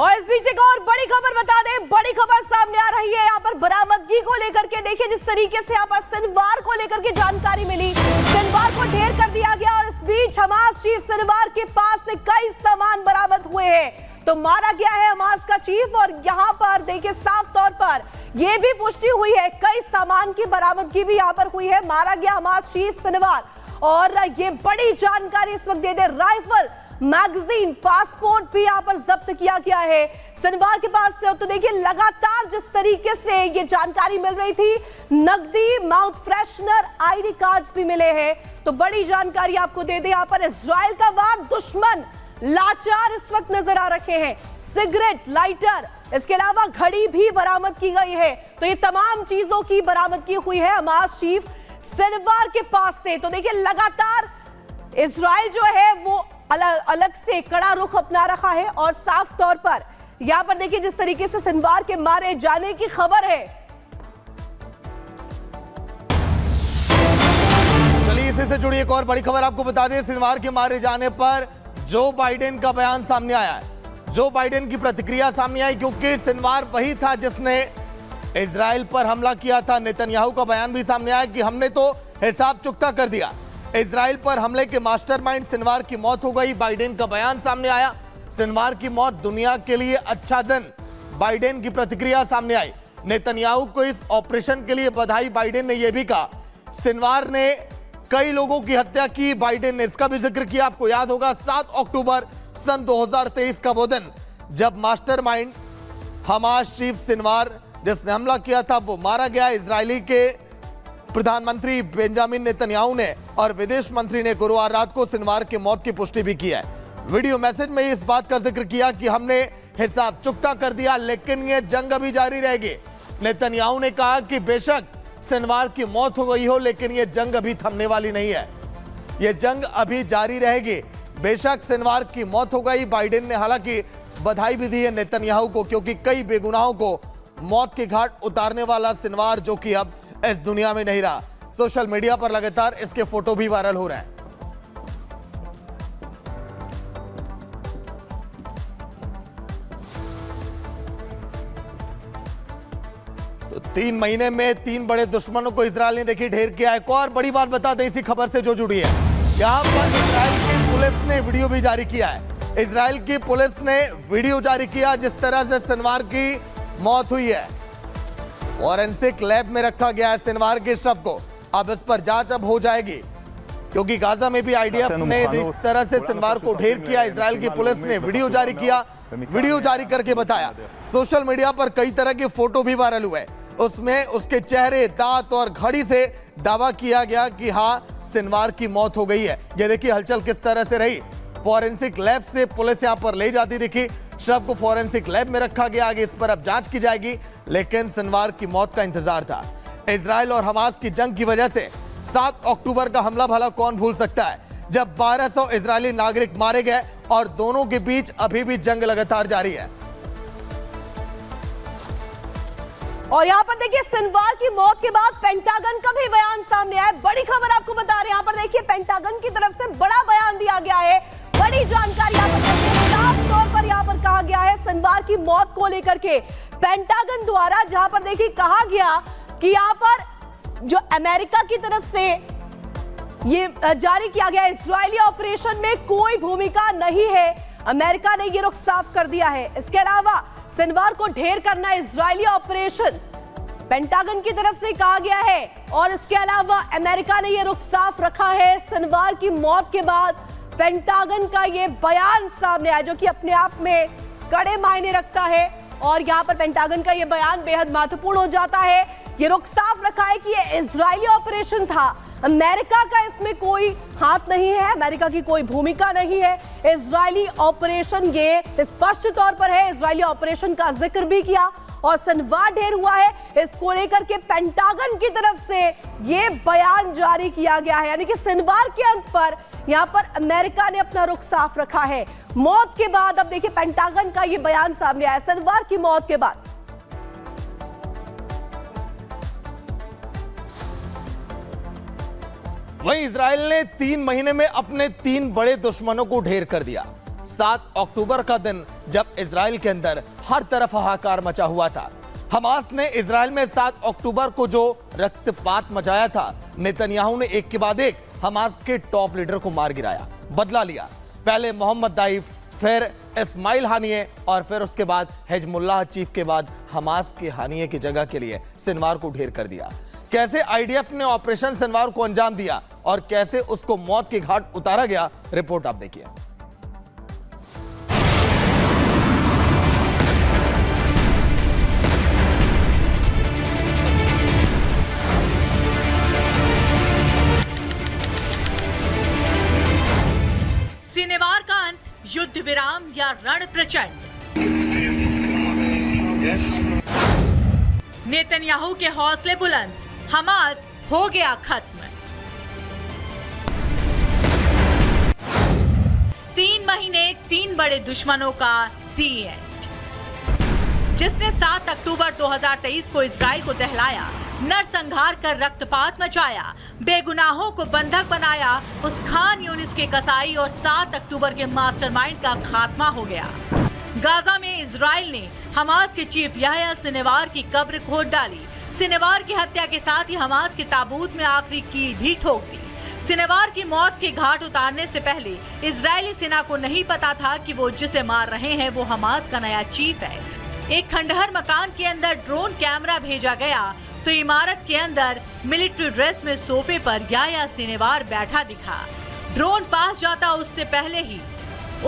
और इस बीच एक और बड़ी खबर बता दें, बड़ी खबर सामने आ रही है यहाँ पर बरामदगी को लेकर के। देखिए जिस तरीके से यहाँ पर सिनवार को लेकर के जानकारी मिली, सिनवार को ढेर कर दिया गया और इस बीच हमास चीफ सिनवार के पास से कई सामान बरामद हुए हैं। तो मारा गया है हमास का चीफ और यहाँ पर देखिए साफ तौर पर यह भी पुष्टि हुई है, कई सामान की बरामदगी भी यहाँ पर हुई है। मारा गया हमास चीफ सिनवार और ये बड़ी जानकारी इस वक्त दे दे, राइफल, मैगजीन, पासपोर्ट भी यहाँ पर जब्त किया गया है सिनवार के पास से। तो देखिए लगातार जिस तरीके से ये जानकारी मिल रही थी, नकदी, माउथ फ्रेशनर, आईडी कार्ड्स भी मिले हैं। तो बड़ी जानकारी आपको दे दे, यहाँ पर इजराइल का वार दुश्मन लाचार इस वक्त नजर आ रखे हैं। सिगरेट, लाइटर, इसके अलावा घड़ी भी बरामद की गई है। तो ये तमाम चीजों की बरामदगी हुई है हमास चीफ सिनवार के पास से। तो देखिए लगातार इजराइल जो है वो अलग से कड़ा रुख अपना रखा है और साफ तौर पर यहां पर देखिए जिस तरीके से सिनवार के मारे जाने की खबर है। चलिए इसी से जुड़ी एक और बड़ी खबर आपको बता दें, सिनवार के मारे जाने पर जो बाइडेन का बयान सामने आया है, जो बाइडेन की प्रतिक्रिया सामने आई, क्योंकि सिनवार वही था जिसने इजराइल पर हमला किया था। नेतन्याहू का बयान भी सामने आया कि हमने तो हिसाब चुकता कर दिया, इजराइल पर हमले के मास्टरमाइंड सिनवार की मौत हो गई। बाइडेन का बयान सामने आया, सिनवार की मौत दुनिया के लिए अच्छा दिन, बाइडेन की प्रतिक्रिया सामने आई। नेतन्याहू को इस ऑपरेशन के लिए बधाई, बाइडेन ने यह भी कहा सिनवार ने कई लोगों की हत्या की। बाइडेन ने इसका भी जिक्र किया, आपको याद होगा 7 अक्टूबर सन 2023 का वो दिन जब मास्टरमाइंड हमास चीफ सिनवार जिसने हमला किया था वो मारा गया। इजरायली के प्रधानमंत्री बेंजामिन नेतन्याहू ने और विदेश मंत्री ने गुरुवार रात को सिनवार की मौत की पुष्टि भी की है। वीडियो मैसेज में इस बात का जिक्र किया कि हमने हिसाब चुकता कर दिया, लेकिन यह जंग अभी जारी रहेगी। नेतन्याहू ने कहा कि बेशक सिनवार की मौत हो गई हो, लेकिन यह जंग अभी थमने वाली नहीं है, यह जंग अभी जारी रहेगी। बेशक सिनवार की मौत हो गई। बाइडेन ने हालांकि बधाई भी दी है नेतन्याहू को, क्योंकि कई बेगुनाहों को मौत के घाट उतारने वाला सिनवार जो कि अब इस दुनिया में नहीं रहा। सोशल मीडिया पर लगातार इसके फोटो भी वायरल हो रहे हैं। तो 3 महीने में 3 बड़े दुश्मनों को इजराइल ने देखी ढेर किया। एक और बड़ी बात बता दें इसी खबर से जो जुड़ी है, यहां पर इजराइल की पुलिस ने वीडियो भी जारी किया है। इजराइल की पुलिस ने वीडियो जारी किया जिस तरह से सिनवार की मौत हुई है। फॉरेंसिक लैब में रखा गया है सिनवार के शव को। अब इस पर जांच अब हो जाएगी, क्योंकि गाजा में भी आईडीएफ ने इस तरह से सिनवार को ढेर किया। इजराइल की पुलिस ने वीडियो जारी किया, वीडियो जारी करके बताया। सोशल मीडिया पर कई तरह के फोटो भी वायरल हुए, उसमें उसके चेहरे, दांत और घड़ी से दावा किया गया कि हाँ सिनवार की मौत हो गई है। ये देखिए हलचल किस तरह से रही। फॉरेंसिक लैब से पुलिस यहां पर ले जाती दिखी, शव को फॉरेंसिक लैब में रखा गया। आगे इस पर अब जांच की जाएगी, लेकिन सिनवार की मौत का इंतजार था। इजराइल और हमास की जंग की वजह से 7 अक्टूबर का हमला भला कौन भूल सकता है, जब 1200 इजरायली नागरिक मारे गए और दोनों के बीच अभी भी जंग लगातार जारी है। और यहाँ पर देखिए सिनवार की मौत के बाद पेंटागन का भी बयान सामने आया। बड़ी खबर आपको बता रहे हैं, यहाँ पर देखिए पेंटागन की तरफ से बड़ा बयान दिया गया है, बड़ी जानकारी यहाँ पर साफ तौर पर यहाँ पर कहा गया है सिनवार की मौत को लेकर के पेंटागन द्वारा, जहां पर देखिए कहा गया कि यहाँ पर जो अमेरिका की तरफ से ये जारी किया गया इजरायली ऑपरेशन में कोई भूमिका नहीं है, अमेरिका ने ये रुख साफ कर दिया है। इसके अलावा सिनवार को ढेर करना इजरायली ऑपरेशन पेंटागन की तरफ से कहा गया है और इसके अलावा अमेरिका ने ये रुख साफ रखा है। सिनवार की मौत के बाद पेंटागन का ये बयान सामने आया, जो कि अपने आप में कड़े मायने रखता है और यहाँ पर पेंटागन का ये बयान बेहद महत्वपूर्ण हो जाता है। ये रुख साफ रखा है कि ये इजरायली ऑपरेशन था, अमेरिका का इसमें कोई हाथ नहीं है, अमेरिका की कोई भूमिका नहीं है। इजरायली ऑपरेशन ये स्पष्ट तौर पर है, इजरायली ऑपरेशन का जिक्र भी किया और सिनवार ढेर हुआ है, इसको लेकर के पेंटागन की तरफ से ये बयान जारी किया गया है। यानी कि सिनवार के अंत पर यहां पर अमेरिका ने अपना रुख साफ रखा है। मौत के बाद अब देखिए पेंटागन का ये बयान सामने आया सिनवार की मौत के बाद। वहीं इजराइल ने 3 महीने में अपने 3 बड़े दुश्मनों को ढेर कर दिया। 7 अक्टूबर का दिन जब इजराइल के अंदर हर तरफ हाहाकार मचा हुआ था। हमास ने इजराइल में 7 अक्टूबर को जो रक्तपात मचाया था, नेतन्याहू ने एक के बाद एक हमास के टॉप लीडर को मार गिराया, बदला लिया। पहले मोहम्मद दाइफ, फिर इस्माइल हानिये और फिर उसके बाद हिजबुल्लाह चीफ के बाद हमास के हानिये की जगह के लिए सिनवार को ढेर कर दिया। कैसे आईडीएफ ने ऑपरेशन सिनवार को अंजाम दिया और कैसे उसको मौत के घाट उतारा गया, रिपोर्ट आप देखिए। सिनेवार का अंत, युद्ध विराम या रण प्रचंड। नेतन्याहू के हौसले बुलंद, हमास हो गया खत्म। 3 महीने 3 बड़े दुश्मनों का दी एंड। जिसने 7 अक्टूबर 2023 को इजराइल को दहलाया, नरसंहार कर रक्तपात मचाया, बेगुनाहों को बंधक बनाया, उस खान यूनिस के कसाई और 7 अक्टूबर के मास्टरमाइंड का खात्मा हो गया। गाजा में इजराइल ने हमास के चीफ याह्या सिनवार की कब्र खोद डाली। सिनवार की हत्या के साथ ही हमास के ताबूत में आखिरी कील भी ठोक दी। सिनवार की मौत के घाट उतारने से पहले इजरायली सेना को नहीं पता था कि वो जिसे मार रहे हैं वो हमास का नया चीफ है। एक खंडहर मकान के अंदर ड्रोन कैमरा भेजा गया तो इमारत के अंदर मिलिट्री ड्रेस में सोफे पर याह्या सिनवार बैठा दिखा। ड्रोन पास जाता उससे पहले ही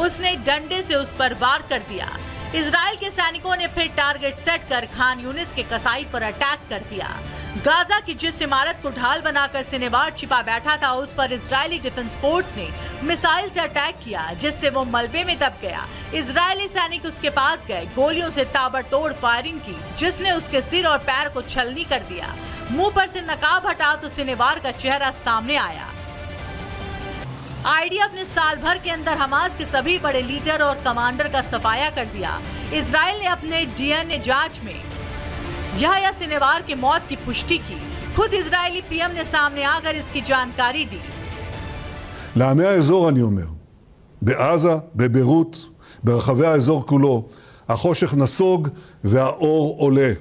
उसने डंडे से उस पर वार कर दिया। इजराइल के सैनिकों ने फिर टारगेट सेट कर खान यूनिस के कसाई पर अटैक कर दिया। गाजा की जिस इमारत को ढाल बनाकर सिनवार छिपा बैठा था, उस पर इजरायली डिफेंस फोर्स ने मिसाइल से अटैक किया, जिससे वो मलबे में दब गया। इजरायली सैनिक उसके पास गए, गोलियों से ताबड़तोड़ फायरिंग की, जिसने उसके सिर और पैर को छलनी कर दिया। मुंह पर से नकाब हटा तो सिनवार का चेहरा सामने आया। आईडीएफ ने साल भर के अंदर हमास के सभी बड़े लीडर और कमांडर का सफाया कर दिया। इजराइल ने अपने डीएनए जांच में याह्या सिनवार की मौत की पुष्टि की। खुद इजरायली पीएम ने सामने आकर इसकी जानकारी दी। לעמי האזור אני אומר, בעזה, בביירות, ברחבי האזור כולו, החושך נסוג והאור עולה.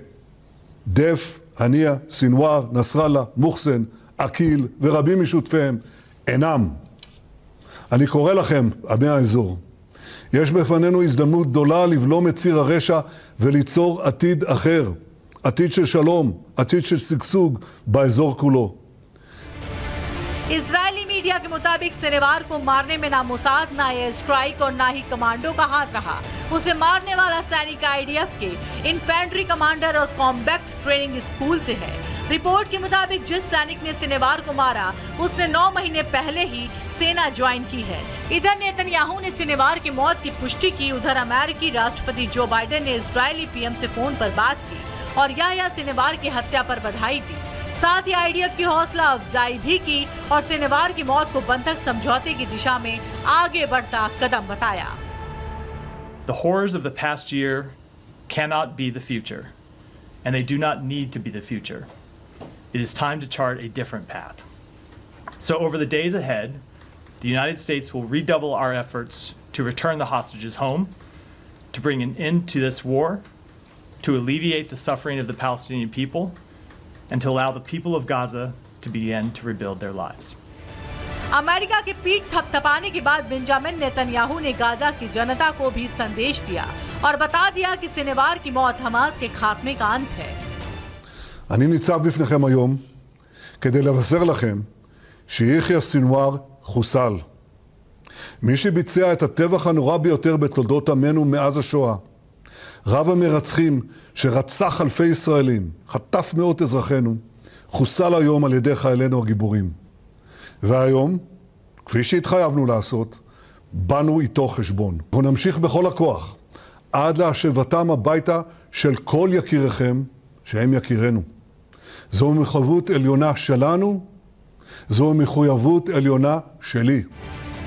דף, הנייה, סינואר, נסראללה, מוחסן, עקיל ורבים משותפיהם אינם. אני קורא לכם, עמי האזור, יש בפנינו הזדמנות גדולה לבלום את ציר הרשע וליצור עתיד אחר, עתיד של שלום, עתיד של שגשוג באזור כולו. इजरायली मीडिया के मुताबिक सिनवार को मारने में ना मोसाद, ना एयर स्ट्राइक और ना ही कमांडो का हाथ रहा। उसे मारने वाला सैनिक आईडीएफ के इन्फेंट्री कमांडर और कॉम्बैक्ट ट्रेनिंग स्कूल से है। रिपोर्ट के मुताबिक जिस सैनिक ने सिनवार को मारा, उसने 9 महीने पहले ही सेना ज्वाइन की है। इधर नेतन्याहू ने सिनवार की मौत की पुष्टि की। उधर अमेरिकी राष्ट्रपति जो बाइडेन ने इजरायली पीएम से फोन पर बात की और याह्या सिनवार की हत्या पर बधाई दी। साथ ही आईडीएफ की हौसला अफजाई भी की और सिनवार की मौत को बंधक समझौते की दिशा में आगे बढ़ता कदम बताया। The horrors of the past year cannot be the future, and they do not need to be the future. It is time to chart a different path. So over the days ahead, the United States will redouble our efforts to return the hostages home, to bring an end to this war, to alleviate the suffering of the Palestinian people, and to allow the people of Gaza to begin to rebuild their lives. America की पीठ थपथपाने के बाद Benjamin Netanyahu ने Gaza की जनता को भी संदेश दिया और बता दिया कि सिनवार की मौत हमास के खात्मे का अंत है। אני ניצב בפניכם היום כדי לבשר לכם שיחיא סינואר חוסל. מי שביצע את הטבח הנורא ביותר בתולדות עמנו מאז השואה, רב המרצחים שרצח אלפי ישראלים, חטף מאות אזרחינו, חוסל היום על ידי חיילינו הגיבורים. והיום, כפי שהתחייבנו לעשות, באנו איתו חשבון. אנחנו נמשיך בכל הכוח עד להשבתם הביתה של כל יקיריכם שהם יקירנו. זו מחויבות עליונה שלנו, זו מחויבות עליונה שלי.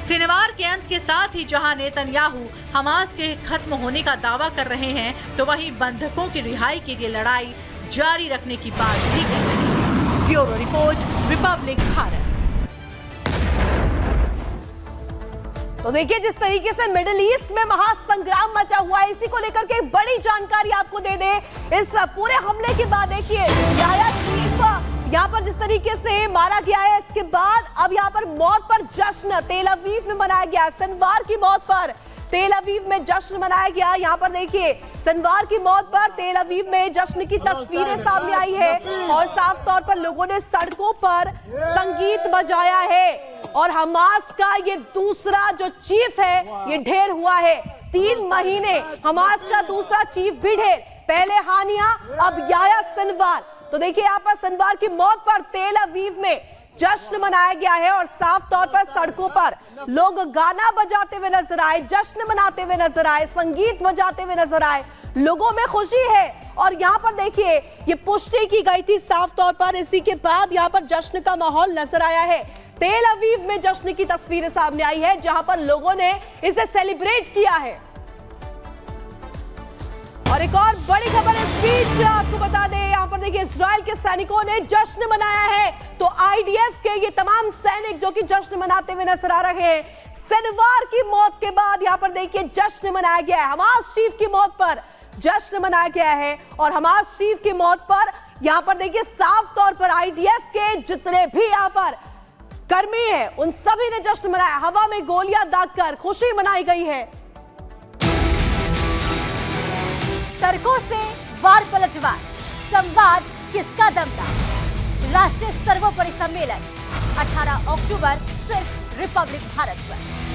सिनवार के अंत के साथ ही जहां नेतन्याहू हमास के खत्म होने का दावा कर रहे हैं, तो वहीं बंधकों की रिहाई के लिए लड़ाई जारी रखने की बात भी कह रहे हैं। Bureau report, Republic Bharat. तो देखिए जिस तरीके से मिडिल ईस्ट में महासंग्राम मचा हुआ है, इसी को लेकर के बड़ी जानकारी आपको दे दे। इस पूरे हमले के बाद देखिए याह्या शरीफ यहाँ पर जिस तरीके से मारा गया है, इसके बाद अब यहाँ पर मौत पर जश्न तेल अवीव में मनाया गया। सिनवार की मौत पर तेल अवीव में जश्न मनाया गया। यहाँ पर देखिए सिनवार की मौत पर तेल अवीव में जश्न की तस्वीरें सामने आई है और साफ तौर पर लोगों ने सड़कों पर संगीत बजाया है और हमास का ये दूसरा जो चीफ है ये ढेर हुआ है। 3 महीने हमास का दूसरा चीफ भी ढेर, पहले हानिया अब याह्या सिनवार। तो देखिए यहाँ पर सिनवार की मौत पर तेल अवीव में जश्न मनाया गया है और साफ तौर पर सड़कों पर लोग गाना बजाते हुए नजर आए, जश्न मनाते हुए नजर आए, संगीत बजाते हुए नजर आए। लोगों में खुशी है और यहाँ पर देखिए ये पुष्टि की गई थी साफ तौर पर, इसी के बाद यहाँ पर जश्न का माहौल नजर आया है। तेल अवीव में जश्न की तस्वीरें सामने आई है जहां पर लोगों ने इसे सेलिब्रेट किया है। और एक और बड़ी खबर इस बीच आपको बता दें, यहां पर देखिए इजराइल के सैनिकों ने जश्न मनाया है। तो आईडीएफ के ये तमाम सैनिक जो कि जश्न मनाते हुए नजर आ रहे हैं। सिनवार की मौत के बाद यहां पर देखिए जश्न मनाया गया है। हमास चीफ की मौत पर जश्न मनाया गया है और हमास चीफ की मौत पर यहां पर देखिए साफ तौर पर आईडीएफ के जितने भी यहां पर कर्मी है उन सभी ने जश्न मनाया। हवा में गोलियां दागकर खुशी मनाई गई है। तर्कों से वार पलटवार, संवाद किसका दमदा। राष्ट्रीय सर्वोपरि सम्मेलन 18 अक्टूबर सिर्फ रिपब्लिक भारत पर।